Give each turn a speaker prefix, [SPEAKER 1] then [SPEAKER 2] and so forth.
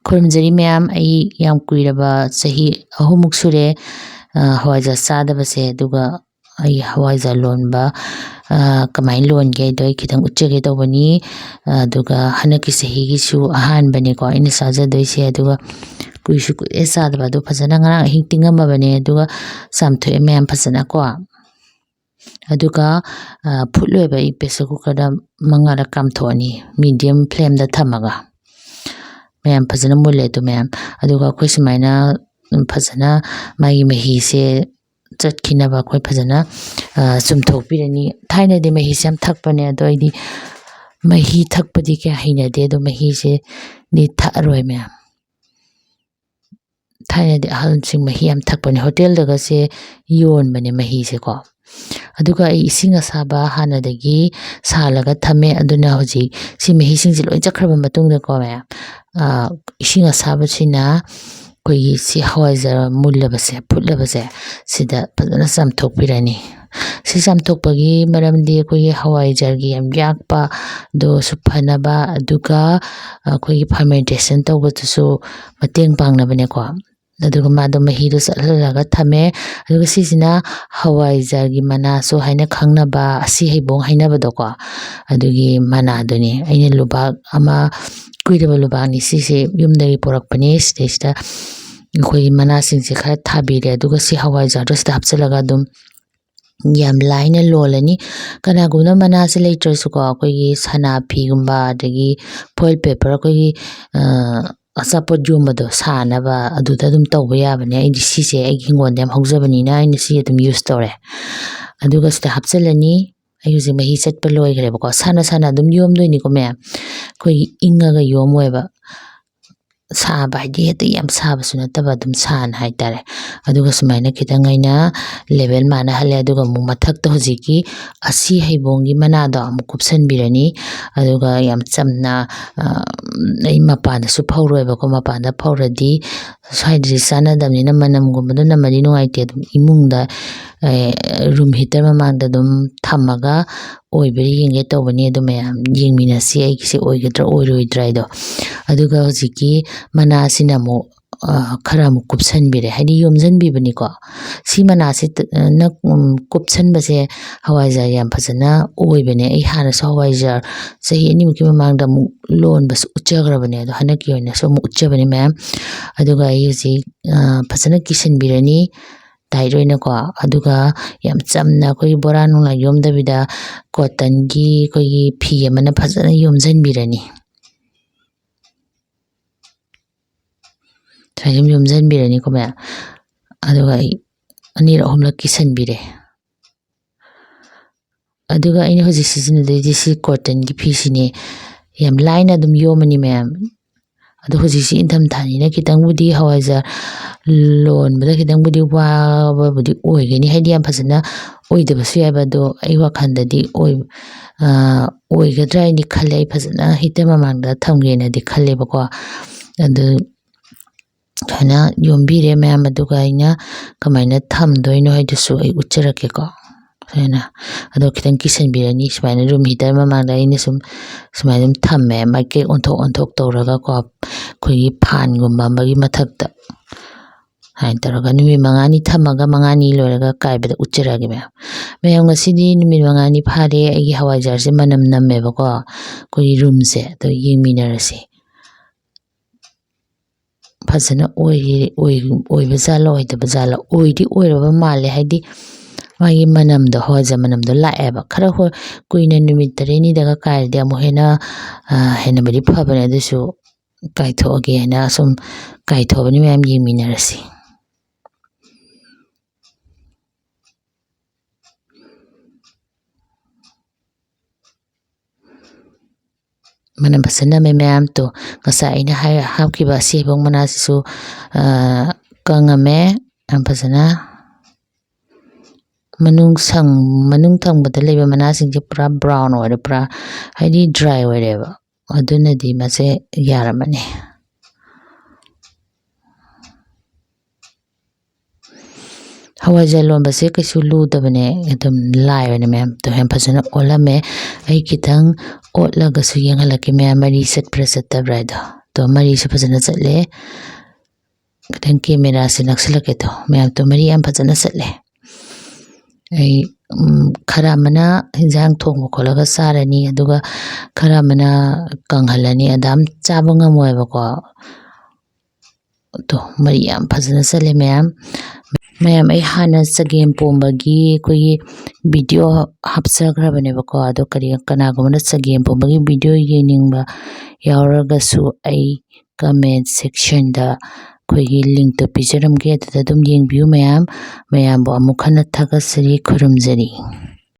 [SPEAKER 1] ꯈꯨꯔꯨꯝꯖꯔꯤ ꯃꯌꯥꯝ ꯑꯩ ꯌꯥꯝ ꯀꯨꯏꯔꯕ ꯆꯍꯤ 3ꯃꯨꯛ ꯁꯨꯔꯦ ꯍꯋꯥꯏꯖꯥꯔ ꯆꯥꯗꯕꯁꯦ ꯑꯗꯨꯒ ꯑꯩ ꯍꯋꯥꯏꯖꯥꯔ ꯂꯣꯟꯕ ꯀꯃꯥꯏꯅ ꯂꯣꯟꯒꯦ ꯍꯥꯏꯗꯣ ꯑꯩ ꯈꯤꯇꯪ ꯎꯠꯆꯒꯦ ꯇꯧꯕꯅꯤ ꯑꯗꯨꯒ ꯍꯟꯗꯛꯀꯤ ꯆꯍꯤꯒꯤꯁꯨ ꯑꯍꯥꯟꯕꯅꯦꯀꯣ ꯑꯩꯅ ꯆꯥꯖꯗꯣꯏꯁꯦ ꯑꯗꯨꯒ ꯀꯨꯏꯁꯨ ꯀꯨꯏꯔꯦ ꯆꯥꯗꯕ ꯑꯗꯨ ꯐꯖꯅ ꯉꯔꯥꯡ ꯑꯍꯤꯡ ꯇꯤꯡꯉꯝꯃꯕꯅꯦ ꯑꯗꯨꯒ ꯆꯥꯝꯊꯣꯛꯑꯦ ꯃꯌꯥꯝ ꯐꯖꯅꯀꯣ ꯑꯗꯨꯒ ꯐꯨꯠꯂꯣꯏꯕ ꯑꯩ ꯄ꯭ꯔꯦꯁꯔ ꯀꯨꯀꯔꯗ 5ꯔꯛ ꯀꯥꯝꯊꯣꯛꯑꯅꯤ ꯃꯤꯗꯤꯌꯝ ꯐ꯭ꯂꯦꯝꯗ ꯊꯝꯃꯒ ꯃꯌꯥꯝ ꯐꯖꯅ ꯃꯨꯜꯂꯦ ꯑꯗꯨ ꯃꯌꯥꯝ ꯑꯗꯨꯒ ꯑꯩꯈꯣꯏ ꯁꯨꯃꯥꯏꯅ ꯐꯖꯅ ꯃꯥꯒꯤ ꯃꯍꯤꯁꯦ ꯆꯠꯈꯤꯅꯕ ꯑꯩꯈꯣꯏ ꯐꯖꯅ ꯆꯨꯝꯊꯣꯛꯄꯤꯔꯅꯤ ꯊꯥꯏꯅꯗꯤ ꯃꯍꯤꯁꯦ ꯌꯥꯝ ꯊꯛꯄꯅꯦ ꯑꯗꯣ ꯑꯩꯗꯤ ꯃꯍꯤ ꯊꯛꯄꯗꯤ ꯀꯌꯥ ꯍꯩꯅꯗꯦ ꯑꯗꯣ ꯃꯍꯤꯁꯦ ꯊꯛꯑꯔꯣꯏ ꯃꯌꯥꯝ ꯊꯥꯏꯅꯗꯤ ꯑꯍꯜꯁꯤꯡ ꯃꯍꯤ ꯌꯥꯝ ꯊꯛꯄꯅꯦ ꯍꯣꯇꯦꯜꯗꯒꯁꯦ ꯌꯣꯟꯕꯅꯦ ꯃꯍꯤꯁꯦꯀꯣ ꯑꯗꯨꯒ ꯑꯩ ꯏꯁꯤꯡ ꯑꯁꯥꯕ ꯍꯥꯟꯅꯗꯒꯤ ꯁꯥꯍꯜꯂꯒ ꯊꯝꯃꯦ ꯑꯗꯨꯅ ꯍꯧꯖꯤꯛ ꯁꯤ ꯃꯍꯤꯁꯤꯡꯁꯦ ꯂꯣꯏ ꯆꯠꯈ꯭ꯔꯕ ꯃꯇꯨꯡꯗꯀꯣ ꯃꯌꯥꯝ ꯏꯁꯤꯡ ꯑꯁꯥꯕꯁꯤꯅ ꯑꯩꯈꯣꯏꯒꯤ ꯁꯤ ꯍꯋꯥꯏꯖꯥꯔ ꯃꯨꯜꯂꯕꯁꯦ ꯐꯨꯠꯂꯕꯁꯦ ꯁꯤꯗ ꯐꯖꯅ ꯆꯥꯝꯊꯣꯛꯄꯤꯔꯅꯤ ꯁꯤ ꯆꯥꯝꯊꯣꯛꯄꯒꯤ ꯃꯔꯝꯗꯤ ꯑꯩꯈꯣꯏꯒꯤ ꯍꯋꯥꯏꯖꯥꯔꯒꯤ ꯌꯥꯝ ꯌꯥꯛꯄꯗꯣꯁꯨ ꯐꯅꯕ ꯑꯗꯨꯒ ꯑꯩꯈꯣꯏꯒꯤ ꯐꯔꯃꯦꯟꯇꯦꯁꯟ ꯇꯧꯕꯗꯁꯨ ꯃꯇꯦꯡ ꯄꯥꯡꯅꯕꯅꯦꯀꯣ ꯑꯗꯨꯒ ꯃꯥꯗꯣ ꯃꯍꯤꯗꯣ ꯆꯠꯍꯜꯂꯒ ꯊꯝꯃꯦ ꯑꯗꯨꯒ ꯁꯤꯁꯤꯅ ꯍꯋꯥꯏꯖꯥꯔꯒꯤ ꯃꯅꯥꯁꯨ ꯍꯥꯏꯅ ꯈꯪꯅꯕ ꯑꯁꯤ ꯍꯩꯕꯣꯡ ꯍꯥꯏꯅꯕꯗꯣꯀꯣ ꯑꯗꯨꯒꯤ ꯃꯅꯥꯗꯨꯅꯤ ꯑꯩꯅ ꯂꯨꯕꯥꯛ ꯑꯃ ꯀꯨꯏꯔꯕ ꯂꯨꯕꯥꯛꯅꯤ ꯁꯤꯁꯦ ꯌꯨꯝꯗꯒꯤ ꯄꯣꯔꯛꯄꯅꯤ ꯁꯤꯗꯩꯁꯤꯗ ꯑꯩꯈꯣꯏꯒꯤ ꯃꯅꯥꯁꯤꯡꯁꯦ ꯈꯔ ꯊꯥꯕꯤꯔꯦ ꯑꯗꯨꯒ ꯁꯤ ꯍꯋꯥꯏꯖꯥꯔꯗꯣ ꯁꯤꯗ ꯍꯥꯞꯆꯤꯜꯂꯒ ꯑꯗꯨꯝ ꯌꯥꯝ ꯂꯥꯏꯅ ꯂꯣꯜꯂꯅꯤ ꯀꯅꯥꯒꯨꯝꯕꯅ ꯃꯅꯥꯁꯦ ꯂꯩꯇ꯭ꯔꯁꯨꯀꯣ ꯑꯩꯈꯣꯏꯒꯤ ꯁꯅꯥ ꯐꯤꯒꯨꯝꯕ ꯑꯗꯒꯤ ꯐꯣꯏꯜ ꯄꯦꯄꯔ ꯑꯩꯈꯣꯏꯒꯤ ꯑꯆꯥꯄꯣꯠ ꯌꯣꯝꯕꯗꯣ ꯁꯥꯅꯕ ꯑꯗꯨꯗ ꯑꯗꯨꯝ ꯇꯧꯕ ꯌꯥꯕꯅꯦ ꯑꯩꯗꯤ ꯁꯤꯁꯦ ꯑꯩꯒꯤ ꯍꯤꯡꯒꯣꯜꯗ ꯌꯥꯝ ꯍꯧꯖꯕꯅꯤꯅ ꯑꯩꯅ ꯁꯤ ꯑꯗꯨꯝ ꯌꯨꯁ ꯇꯧꯔꯦ ꯑꯗꯨꯒ ꯁꯤꯗ ꯍꯥꯞꯆꯤꯜꯂꯅꯤ ꯑꯩ ꯍꯧꯖꯤꯛ ꯃꯍꯤ ꯆꯠꯄ ꯂꯣꯏꯈ꯭ꯔꯦꯕꯀꯣ ꯁꯥꯅ ꯑꯗꯨꯝ ꯌꯣꯝꯗꯣꯏꯅꯤꯀꯣ ꯃꯌꯥꯝ ꯑꯩꯈꯣꯏꯒꯤ ꯏꯪꯉꯒ ꯌꯣꯝꯃꯣꯏꯕ ꯁꯥꯕ ꯍꯥꯏꯗꯤ ꯍꯦꯛꯇ ꯌꯥꯝ ꯁꯥꯕꯁꯨ ꯅꯠꯇꯕ ꯑꯗꯨꯝ ꯁꯥꯅ ꯍꯥꯏꯇꯥꯔꯦ ꯑꯗꯨꯒ ꯁꯨꯃꯥꯏꯅ ꯈꯤꯇꯪ ꯑꯩꯅ ꯂꯦꯚꯦꯜ ꯃꯥꯟꯅꯍꯜꯂꯦ ꯑꯗꯨꯒ ꯑꯃꯨꯛ ꯃꯊꯛꯇ ꯍꯧꯖꯤꯛꯀꯤ ꯑꯁꯤ ꯍꯩꯕꯣꯡꯒꯤ ꯃꯅꯥꯗꯣ ꯑꯃꯨꯛ ꯀꯨꯞꯁꯟꯕꯤꯔꯅꯤ ꯑꯗꯨꯒ ꯌꯥꯝ ꯆꯝꯅ ꯑꯩ ꯃꯄꯥꯟꯗꯁꯨ ꯐꯧꯔꯣꯏꯕꯀꯣ ꯃꯄꯥꯟꯗ ꯐꯧꯔꯗꯤ ꯁ꯭ꯋꯥꯏꯗꯗꯤ ꯆꯥꯟꯅꯗꯕꯅꯤꯅ ꯃꯅꯝꯒꯨꯝꯕꯗ ꯅꯝꯃꯗꯤ ꯅꯨꯡꯉꯥꯏꯇꯦ ꯑꯗꯨꯝ ꯏꯃꯨꯡꯗ ꯔꯨꯝ ꯍꯤꯇꯔ ꯃꯃꯥꯡꯗ ꯑꯗꯨꯝ ꯊꯝꯃꯒ ꯑꯣꯏꯕ꯭ꯔꯥ ꯌꯦꯡꯒꯦ ꯇꯧꯕꯅꯤ ꯑꯗꯨ ꯃꯌꯥꯝ ꯌꯦꯡꯃꯤꯟꯅꯁꯤ ꯑꯩꯒꯤꯁꯦ ꯑꯣꯏꯒꯗ꯭ꯔꯥ ꯑꯣꯏꯔꯣꯏꯗ꯭ꯔꯥ ꯍꯥꯏꯗꯣ ꯑꯗꯨꯒ ꯍꯧꯖꯤꯛꯀꯤ ꯃꯅꯥꯁꯤꯅ ꯑꯃꯨꯛ ꯈꯔ ꯑꯃꯨꯛ ꯀꯨꯞꯁꯟꯕꯤꯔꯦ ꯍꯥꯏꯗꯤ ꯌꯣꯝꯁꯤꯟꯕꯤꯕꯅꯤꯀꯣ ꯁꯤ ꯃꯅꯥꯁꯤ ꯀꯨꯞꯁꯟꯕꯁꯦ ꯍꯋꯥꯏꯖꯥꯔ ꯌꯥꯝ ꯐꯖꯅ ꯑꯣꯏꯕꯅꯦ ꯑꯩ ꯍꯥꯟꯅꯁꯨ ꯍꯋꯥꯏꯖꯥꯔ ꯆꯍꯤ 2ꯃꯨꯛꯀꯤ ꯃꯃꯥꯡꯗ ꯑꯃꯨꯛ ꯂꯣꯟꯕꯁꯨ ꯎꯠꯆꯈ꯭ꯔꯕꯅꯦ ꯑꯗꯣ ꯍꯟꯗꯛꯀꯤ ꯑꯣꯏꯅꯁꯨ ꯑꯃꯨꯛ ꯎꯠꯆꯕꯅꯦ ꯃꯌꯥꯝ ꯑꯗꯨꯒ ꯑꯩ ꯍꯧꯖꯤꯛ ꯐꯖꯅ ꯀꯤꯁꯟꯕꯤꯔꯅꯤ ꯇꯥꯏꯠ ꯑꯣꯏꯅꯀꯣ ꯑꯗꯨꯒ ꯌꯥꯝ ꯆꯝꯅ ꯑꯩꯈꯣꯏꯒꯤ ꯕꯣꯔꯥ ꯅꯨꯡꯂꯥ ꯌꯣꯝꯗꯕꯤꯗ ꯀꯣꯇꯟꯒꯤ ꯑꯩꯈꯣꯏꯒꯤ ꯐꯤ ꯑꯃꯅ ꯐꯖꯅ ꯌꯣꯝꯁꯤꯟꯕꯤꯔꯅꯤ ꯁꯨꯃꯥꯏꯅ ꯌꯣꯝꯁꯤꯟꯕꯤꯔꯅꯤꯀꯣ ꯃꯌꯥꯝ ꯑꯗꯨꯒ ꯑꯩ 2ꯔꯛ 3ꯂꯛ ꯀꯤꯁꯟꯕꯤꯔꯦ ꯑꯗꯨꯒ ꯑꯩꯅ ꯍꯧꯖꯤꯛ ꯁꯤꯖꯤꯟꯅꯗꯣꯏꯁꯤ ꯁꯤ ꯀꯣꯇꯟꯒꯤ ꯐꯤꯁꯤꯅꯦ ꯌꯥꯝ ꯂꯥꯏꯅ ꯑꯗꯨꯝ ꯌꯣꯝꯃꯅꯤ ꯃꯌꯥꯝ ꯑꯗꯣ ꯍꯧꯖꯤꯛꯁꯤ ꯏꯪꯊꯝꯊꯥꯅꯤꯅ ꯈꯤꯇꯪꯕꯨꯗꯤ ꯍꯋꯥꯏꯖꯥꯔ ꯂꯣꯟꯕꯗ ꯈꯤꯇꯪꯕꯨꯗꯤ ꯋꯥꯕꯕꯨꯗꯤ ꯑꯣꯏꯒꯅꯤ ꯍꯥꯏꯗꯤ ꯌꯥꯝ ꯐꯖꯅ ꯑꯣꯏꯗꯕꯁꯨ ꯌꯥꯏꯕ ꯑꯗꯣ ꯑꯩ ꯋꯥꯈꯜꯗꯗꯤ ꯑꯣꯏꯒꯗ꯭ꯔꯥ ꯍꯥꯏꯅ ꯈꯜꯂꯦ ꯑꯩ ꯐꯖꯅ ꯍꯤꯇꯔ ꯃꯃꯥꯡꯗ ꯊꯝꯒꯦꯅꯗꯤ ꯈꯜꯂꯦꯕꯀꯣ ꯑꯗꯨ ꯁꯨꯃꯥꯏꯅ ꯌꯣꯝꯕꯤꯔꯦ ꯃꯌꯥꯝ ꯑꯗꯨꯒ ꯑꯩꯅ ꯀꯃꯥꯏꯅ ꯊꯝꯗꯣꯏꯅꯣ ꯍꯥꯏꯗꯨꯁꯨ ꯑꯩ ꯎꯠꯆꯔꯛꯀꯦꯀꯣ ꯁꯨꯃꯥꯏꯅ ꯑꯗꯣ ꯈꯤꯇꯪ ꯀꯤꯁꯟꯕꯤꯔꯅꯤ ꯁꯨꯃꯥꯏꯅ ꯔꯨꯝ ꯍꯤꯇꯔ ꯃꯃꯥꯡꯗ ꯑꯩꯅ ꯁꯨꯃꯥꯏꯅ ꯑꯗꯨꯝ ꯊꯝꯃꯦ ꯃꯥꯏꯀꯩ ꯑꯣꯟꯊꯣꯛ ꯇꯧꯔꯒꯀꯣ ꯑꯩꯈꯣꯏꯒꯤ ꯐꯥꯟꯒꯨꯝꯕ ꯑꯃꯒꯤ ꯃꯊꯛꯇ ꯁꯨꯃꯥꯏꯅ ꯇꯧꯔꯒ ꯅꯨꯃꯤꯠ 5ꯅꯤ ꯊꯝꯃꯒ 5ꯅꯤ ꯂꯣꯏꯔꯒ ꯀꯥꯏꯕꯗ ꯎꯠꯆꯔꯛꯑꯒꯦ ꯃꯌꯥꯝ ꯉꯁꯤꯗꯤ ꯅꯨꯃꯤꯠ 5ꯅꯤ ꯐꯥꯔꯦ ꯑꯩꯒꯤ ꯍꯋꯥꯏꯖꯥꯔꯁꯦ ꯃꯅꯝ ꯅꯝꯃꯦꯕꯀꯣ ꯑꯩꯈꯣꯏꯒꯤ ꯔꯨꯝꯁꯦ ꯑꯗꯣ ꯌꯦꯡꯃꯤꯟꯅꯔꯁꯤ ꯐꯖꯅ ꯑꯣꯏꯕ ꯖꯥꯠꯂ ꯑꯣꯏꯗꯕ ꯖꯥꯠꯂ ꯑꯣꯏꯗꯤ ꯑꯣꯏꯔꯕ ꯃꯥꯜꯂꯦ ꯍꯥꯏꯗꯤ ꯃꯥꯒꯤ ꯃꯅꯝꯗꯣ ꯍꯋꯥꯏꯖꯥꯔ ꯃꯅꯝꯗꯣ ꯂꯥꯛꯑꯦꯕ ꯈꯔ ꯀꯨꯏꯅ ꯅꯨꯃꯤꯠ 3-4ꯅꯤꯗꯒ ꯀꯥꯏꯔꯗꯤ ꯑꯃꯨꯛ ꯍꯦꯟꯅꯕꯨꯗꯤ ꯐꯕꯅꯦ ꯑꯗꯨꯁꯨ ꯀꯥꯏꯊꯣꯛꯑꯒꯦ ꯍꯥꯏꯅ ꯁꯨꯝ ꯀꯥꯏꯊꯣꯛꯑꯕꯅꯤ ꯃꯌꯥꯝ ꯌꯦꯡꯃꯤꯟꯅꯔꯁꯤ ꯃꯅꯝ ꯐꯖꯅ ꯅꯝꯃꯦ ꯃꯌꯥꯝ ꯇꯣ ꯉꯁꯥꯏ ꯑꯩꯅ ꯍꯥꯞꯈꯤꯕ ꯑꯁꯤ ꯍꯩꯕꯣꯡ ꯃꯅꯥꯁꯤꯁꯨ ꯀꯪꯉꯝꯃꯦ ꯌꯥꯝ ꯐꯖꯅ ꯃꯅꯨꯡ ꯊꯪꯕꯗ ꯂꯩꯕ ꯃꯅꯥꯁꯤꯡꯁꯦ ꯄꯨꯔꯥ ꯕ꯭ꯔꯥꯎꯟ ꯑꯣꯏꯔꯦ ꯄꯨꯔꯥ ꯍꯥꯏꯗꯤ ꯗ꯭ꯔꯥꯏ ꯑꯣꯏꯔꯦꯕ ꯑꯗꯨꯅꯗꯤ ꯃꯁꯦ ꯌꯥꯔꯝꯃꯅꯤ ꯍꯋꯥꯏꯖꯥꯔ ꯂꯣꯟꯕꯁꯦ ꯀꯩꯁꯨ ꯂꯨꯗꯕꯅꯦ ꯑꯗꯨꯝ ꯂꯥꯏꯕꯅꯦ ꯃꯌꯥꯝ ꯌꯥꯝ ꯐꯖꯅ ꯑꯣꯠꯂꯝꯃꯦ ꯑꯩ ꯈꯤꯇꯪ ꯑꯣꯠꯂꯒꯁꯨ ꯌꯦꯡꯍꯜꯂꯛꯀꯦ ꯃꯌꯥꯝ ꯃꯔꯤ ꯆꯠꯄ꯭ꯔꯥ ꯆꯠꯇꯕ꯭ꯔꯥ ꯍꯥꯏꯗꯣ ꯇꯣ ꯃꯔꯤꯁꯨ ꯐꯖꯅ ꯆꯠꯂꯦ ꯈꯤꯇꯪ ꯀꯦꯃꯦꯔꯥꯁꯦ ꯅꯛꯁꯤꯜꯂꯛꯀꯦ ꯇꯣ ꯃꯌꯥꯝ ꯇꯣ ꯃꯔꯤ ꯌꯥꯝ ꯐꯖꯅ ꯆꯠꯂꯦ ꯑꯩ ꯈꯔ ꯑꯃꯅ ꯍꯤꯟꯖꯥꯡ ꯊꯣꯡꯕ ꯈꯣꯠꯂꯒ ꯆꯥꯔꯅꯤ ꯑꯗꯨꯒ ꯈꯔ ꯑꯃꯅ ꯀꯪꯍꯜꯂꯅꯤ ꯑꯗꯥꯝ ꯆꯥꯕ ꯉꯝꯃꯣꯏꯕꯀꯣ ꯇꯣ ꯃꯔꯤ ꯌꯥꯝ ꯐꯖꯅ ꯆꯠꯂꯦ ꯃꯌꯥꯝ ꯑꯩ ꯍꯥꯟꯅ ꯆꯒꯦꯝ ꯄꯣꯝꯕꯒꯤ ꯑꯩꯈꯣꯏꯒꯤ ꯚꯤꯗꯤꯑꯣ ꯍꯥꯞꯆꯈ꯭ꯔꯕꯅꯦꯕꯀꯣ ꯑꯗꯣ ꯀꯅꯥꯒꯨꯝꯕꯅ ꯆꯒꯦꯝ ꯄꯣꯝꯕꯒꯤ ꯚꯤꯗꯤꯑꯣ ꯌꯦꯡꯅꯤꯡꯕ ꯌꯥꯎꯔꯒꯁꯨ ꯑꯩ ꯀꯃꯦꯟ ꯁꯦꯛꯁꯟꯗ ꯑꯩꯈꯣꯏꯒꯤ ꯂꯤꯡꯛꯇꯣ ꯄꯤꯖꯔꯝꯒꯦ ꯑꯗꯨꯗ ꯑꯗꯨꯝ ꯌꯦꯡꯕꯤꯌꯨ ꯃꯌꯥꯝꯕꯨ ꯑꯃꯨꯛ ꯍꯟꯅ ꯊꯥꯒꯠꯆꯔꯤ ꯈꯨꯔꯨꯝꯖꯔꯤ